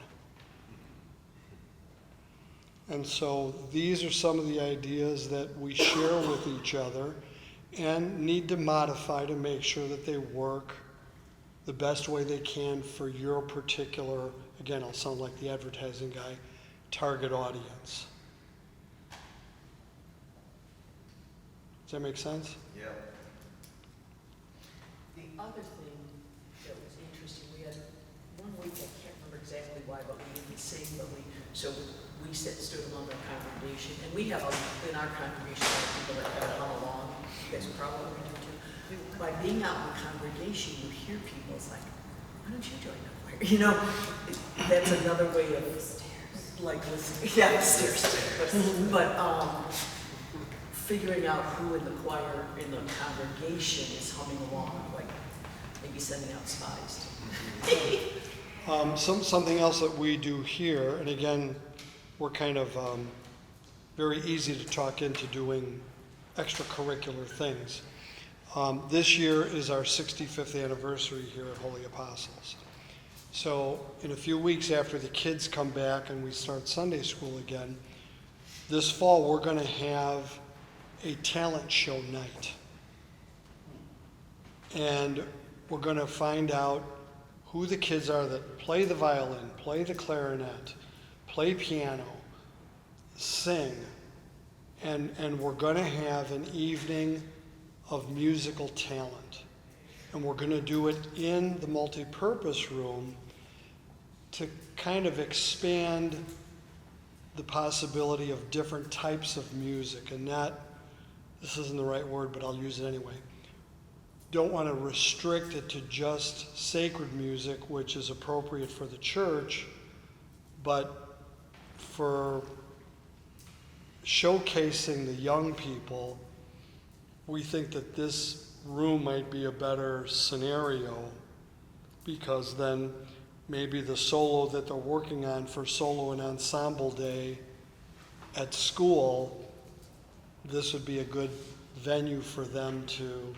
And so these are some of the ideas that we share with each other and need to modify to make sure that they work the best way they can for your particular, again, I'll sound like the advertising guy, target audience. Does that make sense? Yeah. The other thing that was interesting, we had one week, I can't remember exactly why, but we didn't sing, but we stood among our congregation, and we have in our congregation a lot of people that kind of hum along. You guys probably do too. By being out in the congregation, you hear people, it's like, why don't you join the choir? You know, that's another way of like listening. Yeah, stairs. But figuring out who in the choir, in the congregation is humming along, like maybe sending out spies. Something else that we do here, and again, we're kind of very easy to talk into doing extracurricular things. This year is our 65th anniversary here at Holy Apostles. So in a few weeks after the kids come back and we start Sunday school again, this fall we're going to have a talent show night. And we're going to find out who the kids are that play the violin, play the clarinet, play piano, sing, and we're going to have an evening of musical talent. And we're going to do it in the multi-purpose room to kind of expand the possibility of different types of music, and not, this isn't the right word, but I'll use it anyway. Don't want to restrict it to just sacred music, which is appropriate for the church, but for showcasing the young people, we think that this room might be a better scenario, because then maybe the solo that they're working on for solo and ensemble day at school, this would be a good venue for them to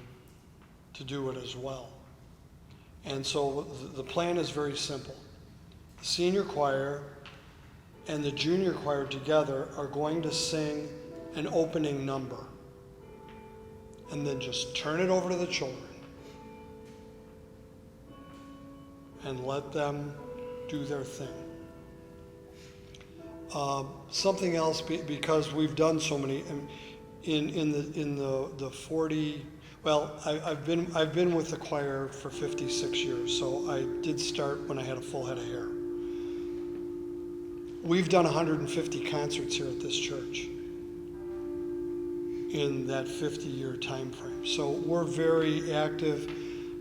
do it as well. And so the plan is very simple. The senior choir and the junior choir together are going to sing an opening number, and then just turn it over to the children and let them do their thing. Something else, because we've done so many in the 40. Well, I've been with the choir for 56 years, so I did start when I had a full head of hair. We've done 150 concerts here at this church in that 50-year time frame. So we're very active.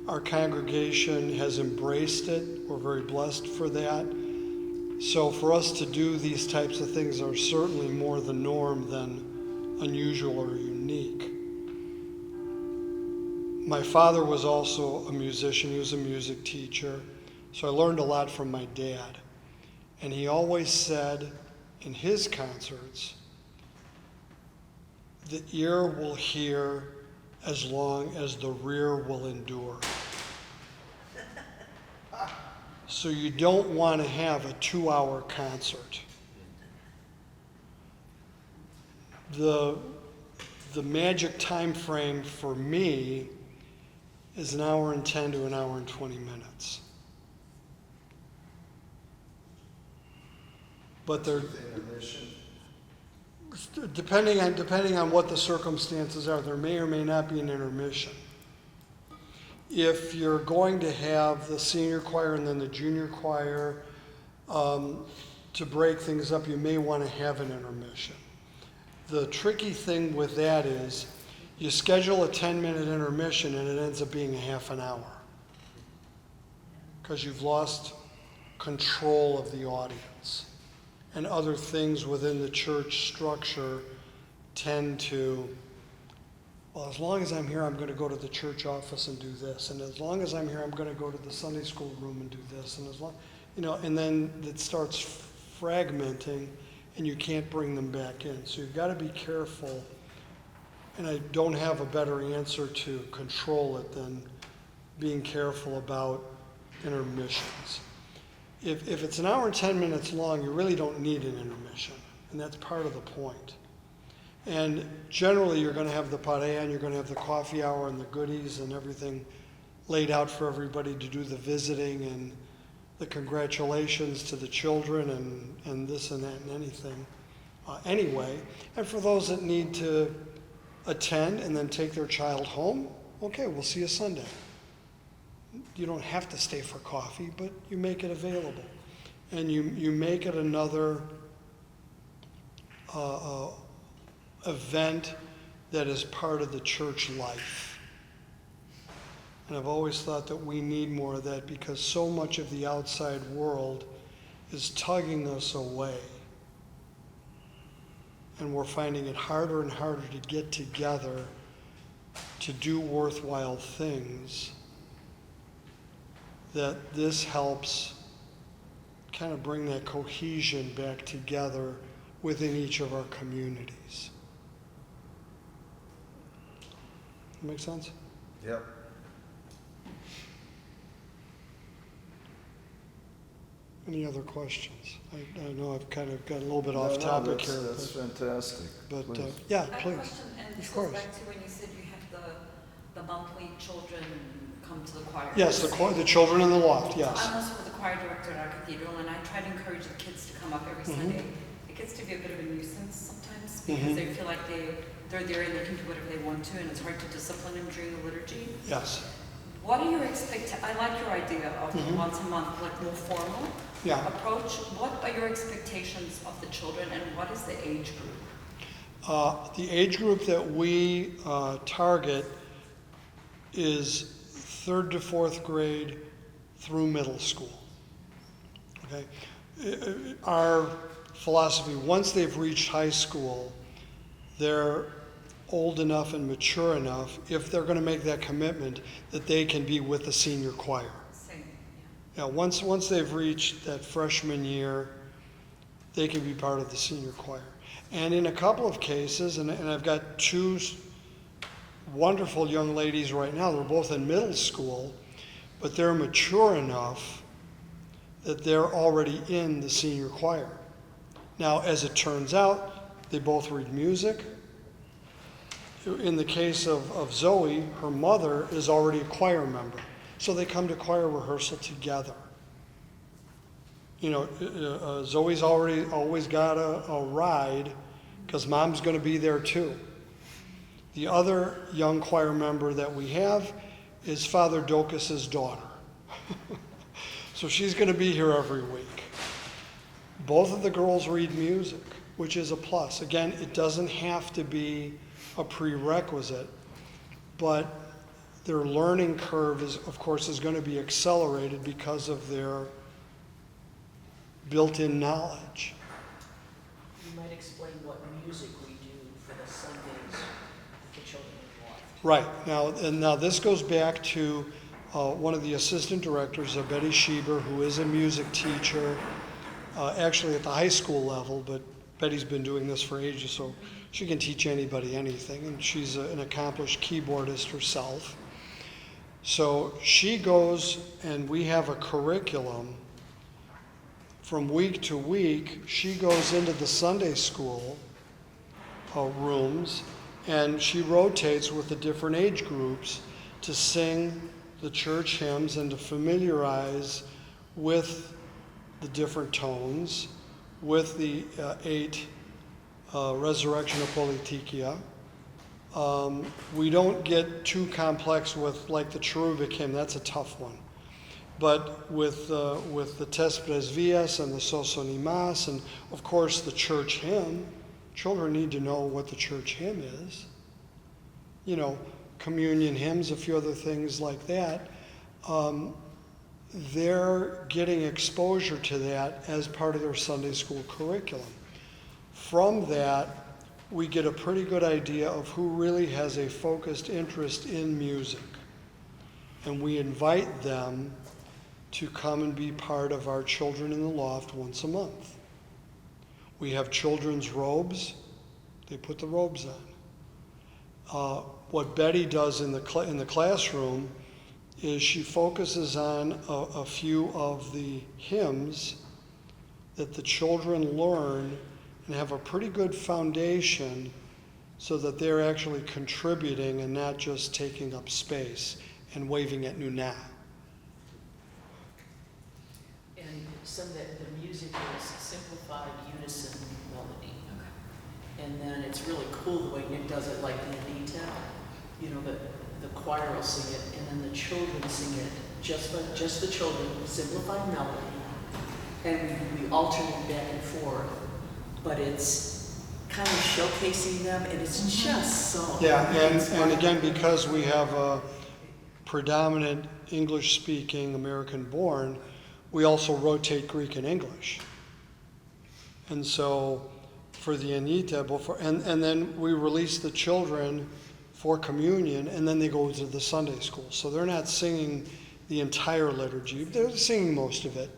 Our congregation has embraced it. We're very blessed for that. So for us to do these types of things are certainly more the norm than unusual or unique. My father was also a musician. He was a music teacher. So I learned a lot from my dad. And he always said in his concerts, the ear will hear as long as the rear will endure. So you don't want to have a 2-hour concert. The magic time frame for me is 1 hour and 10 to 1 hour and 20 minutes. But they're depending on what the circumstances are, there may or may not be an intermission. If you're going to have the senior choir and then the junior choir to break things up, you may want to have an intermission. The tricky thing with that is you schedule a 10-minute intermission and it ends up being a half an hour, because you've lost a control of the audience. And other things within the church structure tend to, well, as long as I'm here, I'm going to go to the church office and do this. And as long as I'm here, I'm going to go to the Sunday school room and do this. And as long, and then it starts fragmenting and you can't bring them back in. So you've got to be careful. And I don't have a better answer to control it than being careful about intermissions. If it's an hour and 10 minutes long, you really don't need an intermission. And that's part of the point. And generally, you're going to have the parade, and you're going to have the coffee hour and the goodies and everything laid out for everybody to do the visiting and the congratulations to the children and this and that and anything anyway. And for those that need to attend and then take their child home, okay, we'll see you Sunday. You don't have to stay for coffee, but you make it available. And you make it another event that is part of the church life. And I've always thought that we need more of that because so much of the outside world is tugging us away. And we're finding it harder and harder to get together to do worthwhile things, that this helps kind of bring that cohesion back together within each of our communities. Make sense? Yep. Any other questions? I know I've kind of got a little bit off topic here. That's fantastic. But Please. yeah, I have please. a question, and this Of goes course. back to when you said you have the monthly children come to the choir. Yes, the children in the loft, yes. I'm also the choir director at our cathedral, and I try to encourage the kids to come up every Sunday. It gets to be a bit of a nuisance sometimes because they feel like they're there and they can do whatever they want to, and it's hard to discipline them during the liturgy. Yes. What are your expectations? I like your idea of once a month, like more formal approach. What are your expectations of the children, and what is the age group? The age group that we target is 3rd to 4th grade through middle school. Okay? Our philosophy, once they've reached high school, they're old enough and mature enough, if they're going to make that commitment, that they can be with the senior choir. Same. Yeah, once they've reached that freshman year, they can be part of the senior choir. And in a couple of cases, and I've got 2 wonderful young ladies right now, they're both in middle school, but they're mature enough that they're already in the senior choir. Now, as it turns out, they both read music. In the case of Zoe, her mother is already a choir member. So they come to choir rehearsal together. Zoe's always got a ride because mom's going to be there too. The other young choir member that we have is Father Dokas's daughter. So she's going to be here every week. Both of the girls read music, which is a plus. Again, it doesn't have to be a prerequisite, but their learning curve is going to be accelerated because of their built-in knowledge. You might explain what music we do for the Sundays with the children in the loft. Right. Now this goes back to one of the assistant directors, Betty Schieber, who is a music teacher, actually at the high school level, but Betty's been doing this for ages, so she can teach anybody anything, and she's an accomplished keyboardist herself. So she goes, and we have a curriculum. From week to week, she goes into the Sunday school rooms, and she rotates with the different age groups to sing the church hymns and to familiarize with the different tones, with the 8 Resurrection of Politikia. We don't get too complex with like the cherubic hymn, that's a tough one. But with the Tes Presvias and the Sosonimas and of course the church hymn, children need to know what the church hymn is. Communion hymns, a few other things like that. they're getting exposure to that as part of their Sunday school curriculum. From that, we get a pretty good idea of who really has a focused interest in music. And we invite them to come and be part of our Children in the Loft once a month. We have children's robes. They put the robes on. What Betty does in the classroom is she focuses on a few of the hymns that the children learn and have a pretty good foundation so that they're actually contributing and not just taking up space and waving at Nuna. And some of the music is simplified unison melody. Okay. And then it's really cool the way Nick does it, like in Anita, you know, the choir will sing it, and then the children sing it, just the children, simplified melody, and we alternate back and forth, but it's kind of showcasing them, and it's just so. Yeah, and again, because we have a predominant English-speaking American-born, we also rotate Greek and English. And so for the Anita, and then we release the children for communion, and then they go to the Sunday school. So they're not singing the entire liturgy. They're singing most of it.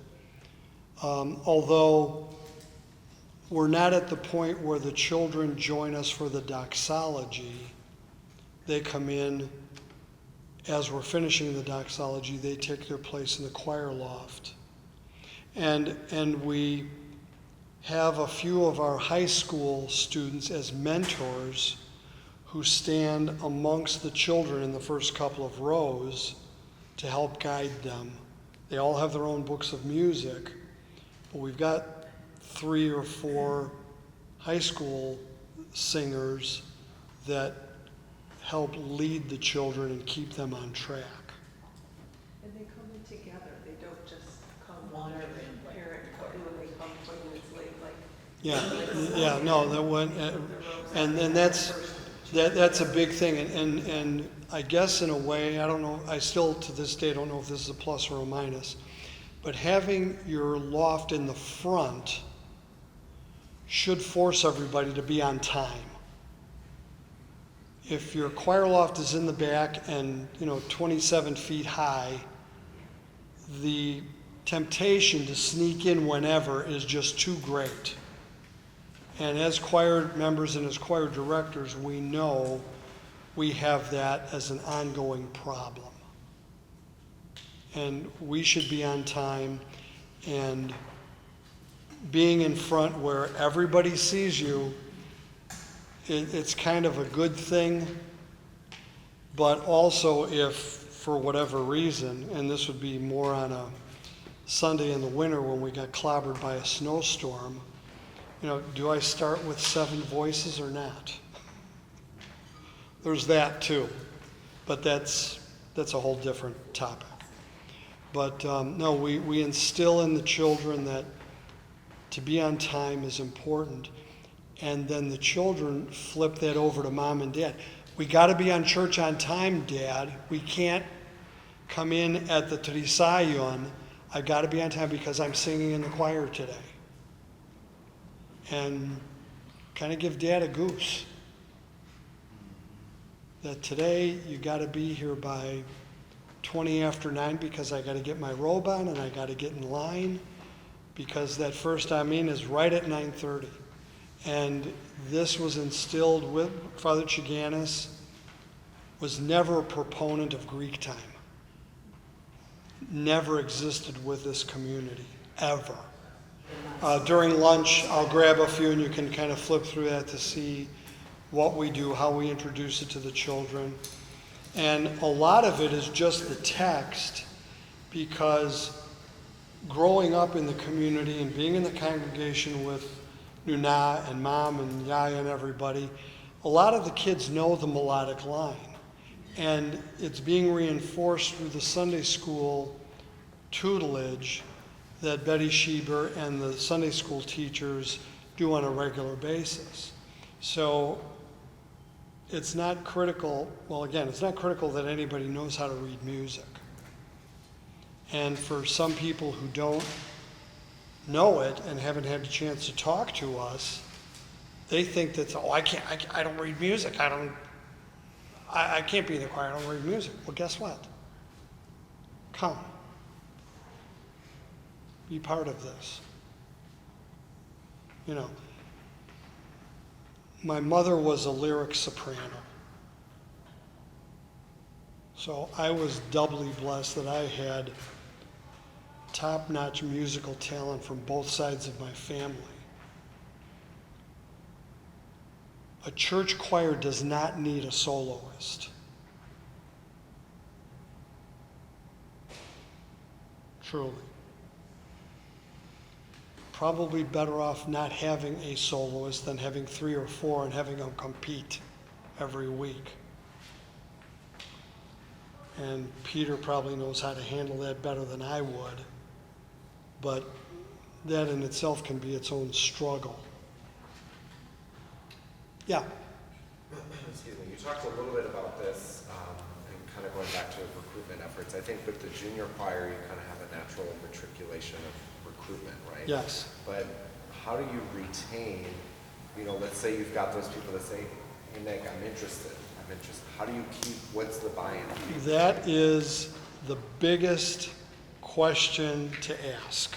Although we're not at the point where the children join us for the doxology. They come in as we're finishing the doxology. They take their place in the choir loft. And we have a few of our high school students as mentors who stand amongst the children in the first couple of rows to help guide them. They all have their own books of music, but we've got 3 or 4 high school singers that help lead the children and keep them on track. And they come in together, they don't just come Wander one in, like, parent, and they come 20 minutes late, like. Yeah, no, that one, and that's a big thing, and I guess in a way, I don't know, I still to this day don't know if this is a plus or a minus, but having your loft in the front should force everybody to be on time. If your choir loft is in the back and 27 feet high, the temptation to sneak in whenever is just too great. And as choir members and as choir directors, we know we have that as an ongoing problem. And we should be on time, and being in front where everybody sees you, it's kind of a good thing. But also if, for whatever reason, and this would be more on a Sunday in the winter when we got clobbered by a snowstorm, do I start with 7 voices or not? There's that too, but that's a whole different topic. But no, we instill in the children that to be on time is important, and then the children flip that over to mom and dad. We got to be on church on time, Dad. We can't come in at the Trisayon. I've got to be on time because I'm singing in the choir today. And kind of give Dad a goose. That today you got to be here by 20 after 9 because I got to get my robe on and I got to get in line because that first Amen is right at 9:30. And this was instilled with Father Chiganis, was never a proponent of Greek time. Never existed with this community, ever. During lunch, I'll grab a few and you can kind of flip through that to see what we do, how we introduce it to the children. And a lot of it is just the text, because growing up in the community and being in the congregation with Nuna and Mom and Yaya and everybody, a lot of the kids know the melodic line. And it's being reinforced through the Sunday school tutelage that Betty Schieber and the Sunday school teachers do on a regular basis. So it's not critical, well again, it's not critical that anybody knows how to read music. And for some people who don't know it and haven't had a chance to talk to us, they think that, oh, I don't read music. I can't be in the choir. I don't read music. Well, guess what? Come. Be part of this. You know, my mother was a lyric soprano. So I was doubly blessed that I had top-notch musical talent from both sides of my family. A church choir does not need a soloist. Truly. Probably better off not having a soloist than having 3 or 4 and having them compete every week. And Peter probably knows how to handle that better than I would. But that in itself can be its own struggle. Yeah. Excuse me. You talked a little bit about this, and kind of going back to recruitment efforts. I think with the junior choir, you kind of have a natural matriculation of recruitment, right? Yes. But how do you retain, let's say you've got those people that say, hey, Nick, I'm interested. How do you what's the buy-in? That is the biggest question to ask.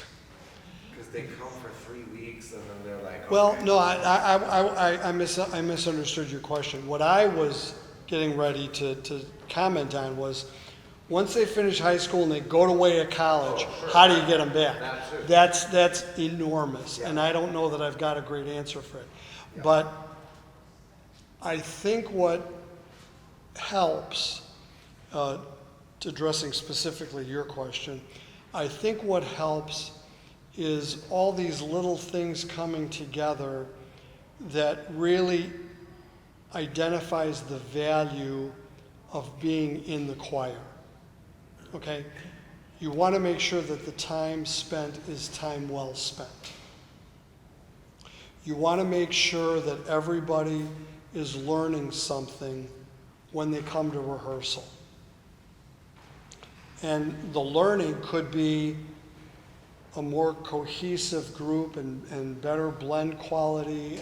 Because they come for 3 weeks and then they're like, Well, okay. no, I misunderstood your question. What I was getting ready to comment on was, once they finish high school and they go away to college, how do you get them back? That's enormous, and I don't know that I've got a great answer for it. Yeah. But I think what helps, addressing specifically your question, I think what helps is all these little things coming together that really identifies the value of being in the choir. Okay? You want to make sure that the time spent is time well spent. You want to make sure that everybody is learning something when they come to rehearsal. And the learning could be a more cohesive group and better blend quality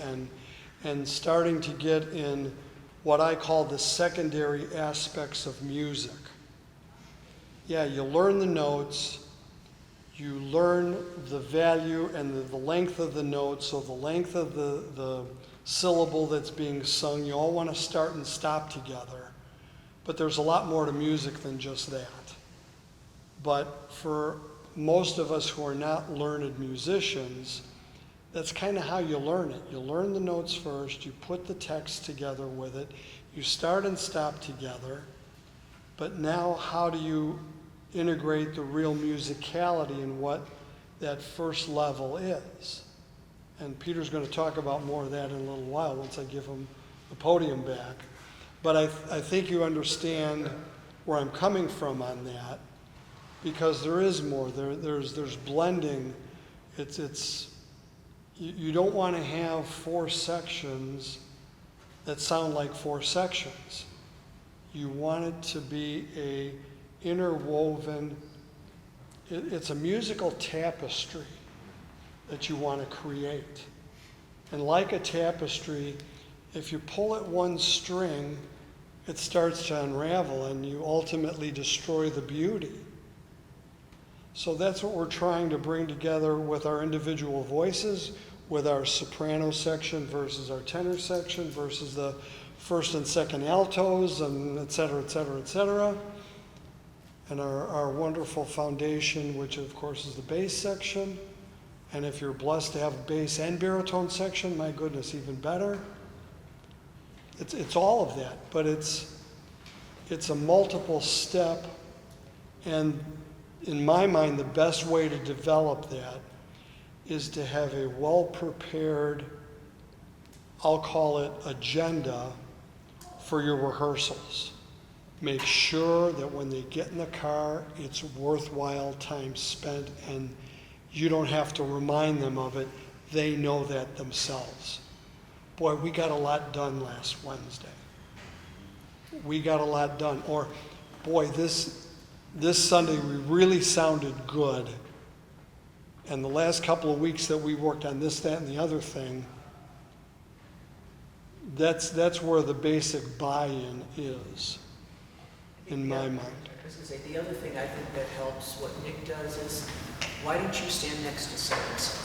and starting to get in what I call the secondary aspects of music. Yeah, you learn the notes, you learn the value and the length of the note, so the length of the syllable that's being sung, you all want to start and stop together. But there's a lot more to music than just that. But for most of us who are not learned musicians, that's kind of how you learn it. You learn the notes first, you put the text together with it, you start and stop together, but now how do you integrate the real musicality in what that first level is? And Peter's going to talk about more of that in a little while once I give him the podium back. But I think you understand where I'm coming from on that, because there is more. There's blending. You don't want to have 4 sections that sound like 4 sections. You want it to be a interwoven, it's a musical tapestry that you want to create. And like a tapestry, if you pull at one string, it starts to unravel and you ultimately destroy the beauty. So that's what we're trying to bring together with our individual voices, with our soprano section versus our tenor section versus the first and second altos, and et cetera, et cetera, et cetera. And our wonderful foundation, which of course is the bass section. And if you're blessed to have a bass and baritone section, my goodness, even better. It's all of that, but it's a multiple step, and in my mind, the best way to develop that is to have a well-prepared, I'll call it agenda, for your rehearsals. Make sure that when they get in the car, it's worthwhile time spent, and you don't have to remind them of it. They know that themselves. Boy, we got a lot done last Wednesday. We got a lot done. Or, boy, this this Sunday we really sounded good. And the last couple of weeks that we worked on this, that, and the other thing, that's where the basic buy-in is, in my mind. I was gonna say, the other thing I think that helps, what Nick does is, why don't you stand next to so-and-so?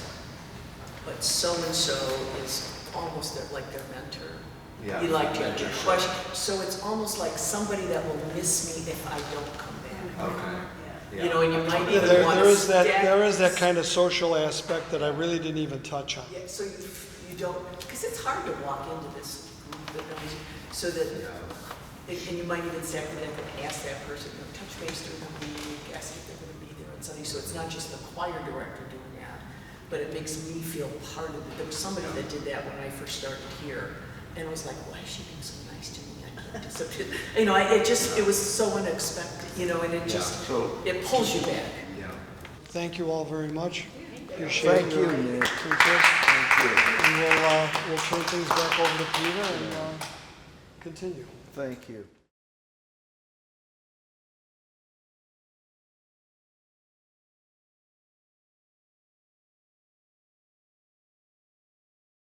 But so-and-so is almost like their mentor. Yeah, You like to mentorship. question, so it's almost like somebody that will miss me if I don't come back. Okay. You know, and you might Yeah, even want to there is that kind of social aspect that I really didn't even touch on. Yeah, so you don't, because it's hard to walk into this group that knows, so that, and you might even step in and ask that person, you know, touch base during the week, ask if they're going to be there on Sunday. So it's not just the choir director doing that, but it makes me feel part of it. There was somebody that did that when I first started here, and I was like, why is she being so nice to me? I can't disappear. You know, it was so unexpected, you know, and it just, it pulls you back. Yeah. Thank you all very much. Appreciate Thank you, your Nick. interest. Thank you. And we'll turn things back over to Peter and continue. Thank you.